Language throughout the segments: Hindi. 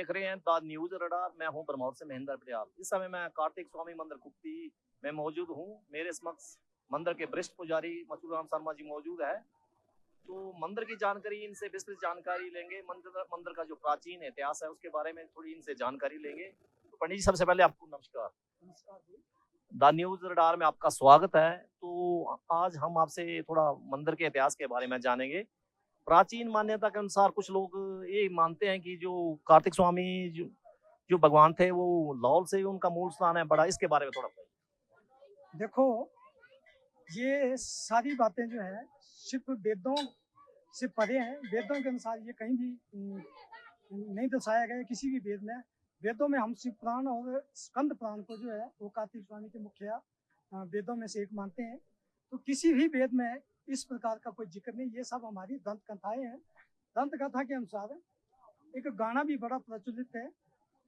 देख रहे हैं द न्यूज रडार। मैं हूं बरमौर से महेंद्र पटियाल। इस समय मैं कार्तिक स्वामी मंदिर कुप्ती में मौजूद हूं। मेरे समक्ष मंदिर के वरिष्ठ पुजारी मचूराम शर्मा जी मौजूद है। तो मंदिर की जानकारी, इनसे विस्तृत जानकारी लेंगे। मंदिर का जो प्राचीन इतिहास है उसके बारे में थोड़ी इनसे जानकारी लेंगे। तो पंडित जी, सबसे पहले आपको नमस्कार। नमस्कार जी। द न्यूज रडार में आपका स्वागत है। तो आज हम आपसे थोड़ा मंदिर के इतिहास के बारे में जानेंगे। प्राचीन मान्यता के अनुसार कुछ लोग ये मानते हैं कि जो कार्तिक स्वामी जो जो भगवान थे वो लाहौल से ही उनका मूल स्थान है बड़ा। इसके बारे में थोड़ा बताइए। देखो, ये सारी बातें जो है सिर्फ वेदों से परे हैं। वेदों के अनुसार ये कहीं भी नहीं दर्शाया गया है किसी भी वेद में। वेदों में हम शिव पुराण और स्कंद पुराण को जो है वो कार्तिक स्वामी के मुख्य वेदों में से एक मानते हैं। तो किसी भी वेद में इस प्रकार का कोई जिक्र नहीं। ये सब हमारी दंत कथाएं हैं। दंत कथा के अनुसार एक गाना भी बड़ा प्रचलित है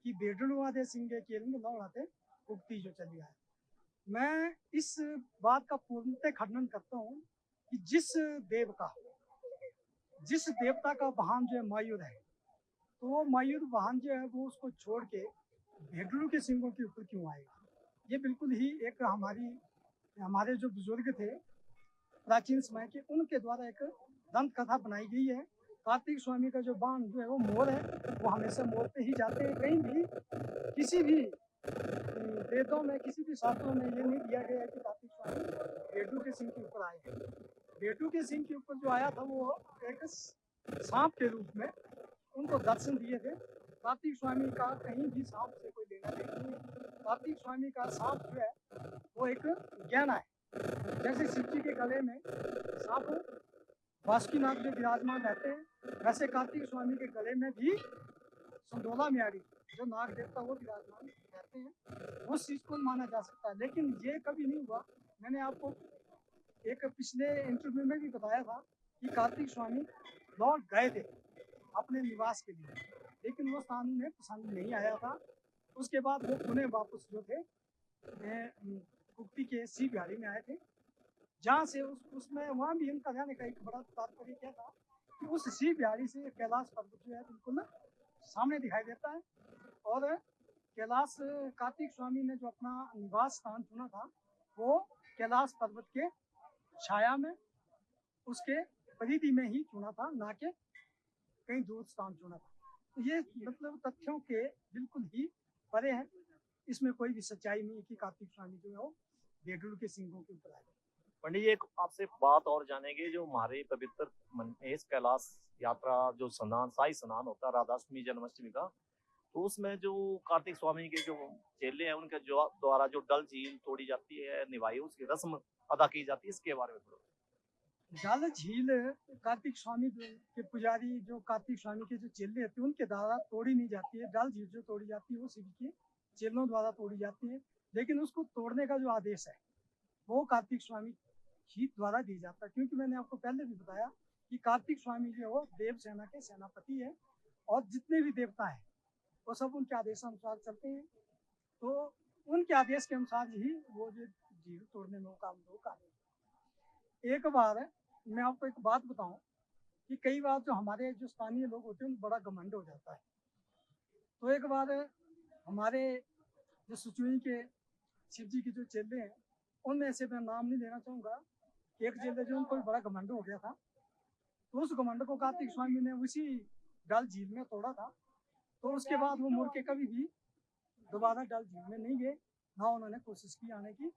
कि बेडलुआ दे सिंगे केरंग लौड़ाते उगती जो चली है। मैं इस बात का पूर्णतः खंडन करता हूँ कि जिस देवता का वाहन जो है मायूर है, तो वो मायूर वाहन जो है वो उसको छोड़ के भेड़रू के सिंगों के ऊपर क्यों आएगा। ये बिल्कुल ही एक हमारे जो बुजुर्ग थे प्राचीन समय के, उनके द्वारा एक दंत कथा बनाई गई है। कार्तिक स्वामी का जो बाण जो है वो मोर है, वो हमेशा मोर पे ही जाते हैं। कहीं भी किसी भी वेदों में, किसी भी शास्त्रों में ये नहीं दिया गया है कि कार्तिक स्वामी भेड़ू के सिंह के ऊपर आए हैं। भेड़ू के सिंह के ऊपर जो आया था वो एक सांप के रूप में उनको दर्शन दिए थे। कार्तिक स्वामी का कहीं भी सांप से कोई लेना देना नहीं है। कार्तिक स्वामी का सांप जो है वो एक गहना है। जैसे शिव जी के गले में सांप बासुकीनाथ जो विराजमान रहते हैं, वैसे कार्तिक स्वामी के गले में भी संडोला म्यारी जो नाग देवता वो विराजमान रहते हैं। उस चीज को माना जा सकता है, लेकिन ये कभी नहीं हुआ। मैंने आपको एक पिछले इंटरव्यू में भी बताया था कि कार्तिक स्वामी लौट गए थे अपने निवास के लिए, लेकिन वो स्थान में पसंद नहीं आया था। उसके बाद वो पुणे वापस जो थे कुप्ती के सी बिहारी में आए थे, जहाँ से उसमें वहाँ भी इनका रहने का एक बड़ा तात्पर्य क्या था कि उस सी बिहारी से कैलाश पर्वत जो है बिल्कुल सामने दिखाई देता है। और कैलाश कार्तिक स्वामी ने जो अपना निवास स्थान चुना था वो कैलाश पर्वत के छाया में, उसके परिधि में ही चुना था, ना कि कहीं दूर स्थान चुना था। तो ये मतलब तथ्यों के बिल्कुल ही परे है। इसमें कोई भी सच्चाई नहीं है कि कार्तिक स्वामी जो है वो बेडरू के सिंगों के ऊपर आए। पंडित जी, एक आपसे बात और जानेंगे। जो हमारे पवित्र महेश कैलाश यात्रा जो स्नान, शाही स्नान होता है राधाष्टमी जन्माष्टमी का, तो उसमें जो कार्तिक स्वामी के जो चेले हैं उनके जो द्वारा जो डल झील तोड़ी जाती है, निभाई उसकी रस्म अदा की जाती है, इसके बारे में थोड़ा। डल झील कार्तिक स्वामी के पुजारी जो कार्तिक स्वामी के जो चेले होते हैं उनके द्वारा तोड़ी नहीं जाती है। डल झील जो तोड़ी जाती है वो शिव के चेलों द्वारा तोड़ी जाती है, लेकिन उसको तोड़ने का जो आदेश है वो कार्तिक स्वामी ही द्वारा दी जाता है। क्योंकि मैंने आपको पहले भी बताया कि कार्तिक स्वामी जो है देव सेना के सेनापति है और जितने भी देवता हैं वो सब उनके आदेशानुसार चलते हैं। तो उनके आदेश के अनुसार ही वो जो झील तोड़ने में काम लोग आते। एक बार मैं आपको एक बात बताऊं कि कई बार जो हमारे जो स्थानीय लोग होते हैं उनको बड़ा घमंड हो जाता है। तो एक बार हमारे जो सुचुई के शिव जी के जो चेले हैं उनमें से मैं नाम नहीं लेना चाहूँगा, एक चेले जो उनको बड़ा घमंड हो गया था। तो उस घमंड को कार्तिक स्वामी ने उसी डल झील में तोड़ा था। तो उसके बाद वो मुड़ के कभी भी दोबारा डल झील में नहीं गए, ना उन्होंने कोशिश की आने की।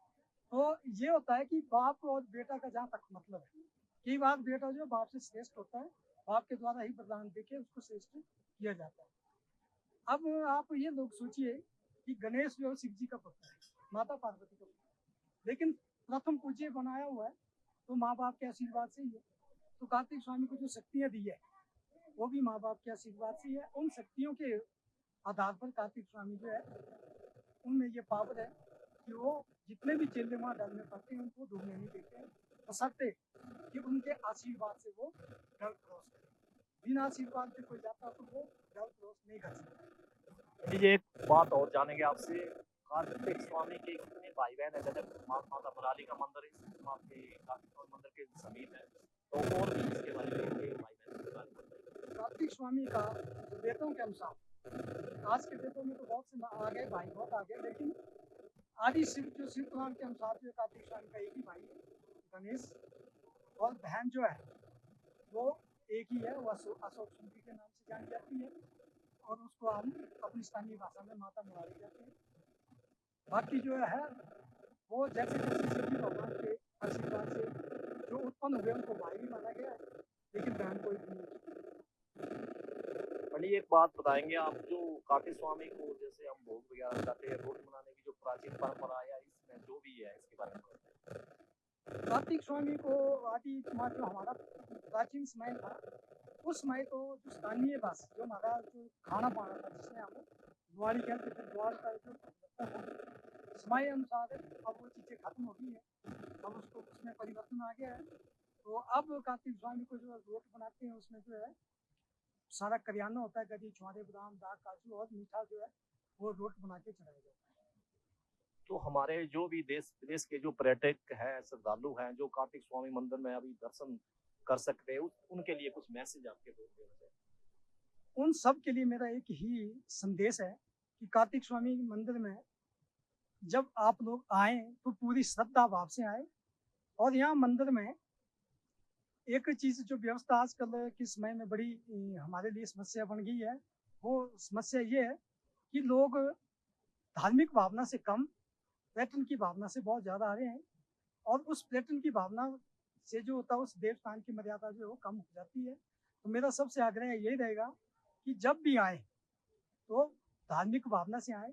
तो ये होता है कि बाप और बेटा का जहाँ तक मतलब है, कई बार बेटा जो बाप से श्रेष्ठ होता है, बाप के द्वारा ही वरदान देके उसको श्रेष्ठ किया जाता है। अब आप ये लोग सोचिए कि गणेश जो शिव जी का पुत्र है, माता पार्वती का पुत्र, लेकिन प्रथम पूज्य बनाया हुआ है तो माँ बाप के आशीर्वाद से ही है। तो कार्तिक स्वामी को जो शक्तियाँ दी है वो भी माँ बाप के आशीर्वाद से ही है। उन शक्तियों के आधार पर कार्तिक स्वामी जो है उनमें ये पावर है कि वो जितने भी चेले वहाँ डल में पड़ते हैं उनको डूबने नहीं देते हैं, बशर्ते कि उनके आशीर्वाद से वो डल क्रॉस करे। बिना आशीर्वाद के कोई जाता तो वो डल क्रॉस नहीं कर सकता। जी, एक बात और जानेंगे आपसे। कार्तिक स्वामी के कितने भाई बहन है? जैसे माता मुराली का मंदिर इस आपके कार्तिक स्वामी मंदिर के समीप है, तो और भी इसके बारे में भाई बहन कार्तिक स्वामी का वेदों के अनुसार आज के डेटों में तो बहुत से आ गए भाई, बहुत आ गए, लेकिन आदि शिव पुराण के अनुसार जो कार्तिक स्वामी का एक ही भाई है गणेश, और बहन जो है वो एक ही है, वो अशोक सुंदरी के नाम से जानी जाती है, और उसको हम अपनी स्थानीय भाषा में माता मुरारी कहते हैं। बाकी जो है वो जैसे जैसे शिव जी भगवान के आशीर्वाद से जो उत्पन्न हुए उनको भाई भी माना गया है, लेकिन बहन कोई भी नहीं। पंडित एक बात बताएंगे आप, जो कार्तिक स्वामी को जैसे हम भोग वगैरह लगाते हैं, रोटी बनाने की जो प्राचीन परंपरा या इसमें जो भी है इसके बारे में बताएं। कार्तिक स्वामी को आदि कुमार जो हमारा प्राचीन समय था, उस समय तो जो स्थानीय भाषा जो हमारा जो खाना पाना था जिसमें हम द्वारी कहते थे, द्वार का जो समय अनुसार अब वो चीज़ें खत्म हो गई है, अब उसको उसमें परिवर्तन आ गया है। तो अब कार्तिक स्वामी को जो रोट बनाते हैं उसमें जो है सारा करियाना होता है, गरी छुआरे बादाम दाग काजू और मीठा जो है वो रोट बना के चढ़ाया जाता है। तो हमारे जो भी देश विदेश के जो पर्यटक हैं, श्रद्धालु हैं, जो कार्तिक स्वामी मंदिर में अभी दर्शन कर सकते हैं, उनके लिए कुछ मैसेज आपके द्वारा देना चाहिए। उन सब के लिए मेरा एक ही संदेश है कि कार्तिक स्वामी मंदिर में जब आप लोग आए तो पूरी श्रद्धा भाव से आए, और यहाँ मंदिर में एक चीज़ जो व्यवस्था आजकल के समय में बड़ी हमारे लिए समस्या बन गई है, वो समस्या ये है कि लोग धार्मिक भावना से कम पर्यटन की भावना से बहुत ज़्यादा आ रहे हैं, और उस पर्यटन की भावना से जो होता है उस देवस्थान की मर्यादा जो है वो कम हो जाती है। तो मेरा सबसे आग्रह यही रहेगा कि जब भी आए तो धार्मिक भावना से आए,